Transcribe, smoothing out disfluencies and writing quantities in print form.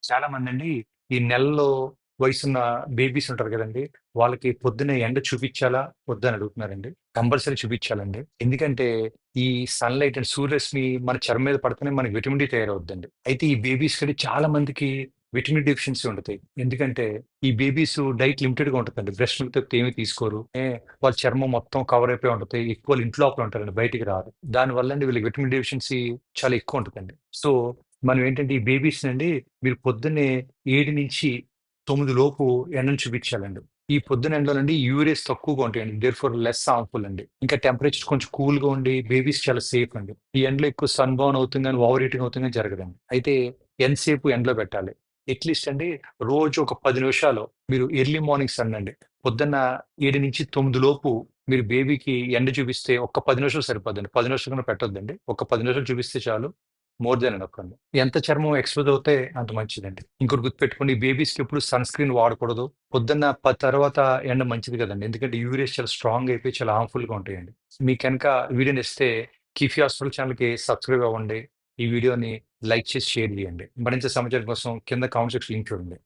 చాలా మందండి ఈ నెలలో వయసున్న బేబీస్ ఉంటారు కదండీ! వాళ్ళకి పొద్దున్నే ఎండ చూపిచ్చాలా? వద్దా? అని అడుగుతున్నారండి. కంపల్సరీ చూపిచ్చాలండి. ఎందుకంటే ఈ సన్‌లైట్ అండ్ సూర్యరశ్మి మన చర్మం మీద పడితేనే మనకి విటమిన్ డి తయారవుద్దండి. అయితే ఈ బేబీస్‌కండి చాలా మందికి విటమిన్ డెఫిషియన్సీ ఉంటది. ఎందుకంటే ఈ బేబీస్ డైట్ లిమిటెడ్‌గా ఉంటదండి. బ్రెస్ట్ మిల్క్ తప్పితే ఏమి తీసుకోరు. వాళ్ళ చర్మం మొత్తం కవర్ అయిపోయి ఉంటది. ఎక్కువ వాళ్ళు ఇంటి లోపల ఉంటారండి. బయటికి రారు. దానివల్లండి వీళ్ళకి విటమిన్ డెఫిషియన్సీ చాలా ఎక్కువ ఉంటదండి. సో మనం ఏంటంటే ఈ బేబీస్‌నండి మీరు పొద్దున్నే 7-9 లోపు ఎండను చూపించాలండి. ఈ పొద్దున ఎండలోనండి యూరేస్ తక్కువగా ఉంటాయండి. దేర్‌ఫోర్ లెస్ హార్మ్‌ఫుల్ అండి. ఇంకా టెంపరేచర్ కొంచెం కూల్‌గా ఉండి బేబీస్ చాలా సేఫ్ అండి. ఈ ఎండలో ఎక్కువ సన్ బర్న్ అవుతుంది గాని, ఓవర్ హీటింగ్ అవుతుంది గాని జరగదండి. అయితే ఎంతసేపు ఎండలో పెట్టాలి? అట్‌లీస్ట్ అండి రోజు ఒక 10 నిమిషాలు మీరు ఎర్లీ మార్నింగ్ సన్ అండి. పొద్దున్న 7-9 లోపు మీరు బేబీకి ఎండ చూపిస్తే ఒక్క 10 నిమిషాలు సరిపోద్దండి. 10 నిమిషాల కన్నా పెట్టొద్దండి. ఒక 10 నిమిషాలు చూపిస్తే చాలు. మోర్ దాన్ ఎనఫ్ అండి. ఎంత చర్మం ఎక్స్‌పోజ్ అవుతే అంత మంచిదండి. ఇంకోటి గుర్తుపెట్టుకోండి బేబీస్‌కి ఎప్పుడు సన్ స్క్రీన్ వాడకూడదు. పొద్దున్న 10 తర్వాత ఎండ మంచిది కదండీ. ఎందుకంటే యూవీ రేస్ చాలా స్ట్రాంగ్ అయిపోయి చాలా హార్మ్‌ఫుల్‌గా ఉంటాయండి. మీకు గనక వీడియో నచ్చితే కీఫీ హాస్పిటల్ ఛానెల్‌కి సబ్స్క్రైబ్ అవ్వండి. ఈ వీడియోని లైక్ చేసి షేర్ చేయండి. మరింత సమాచారం కోసం కింద కామెంట్ సెక్షన్ లింక్ చూడండి.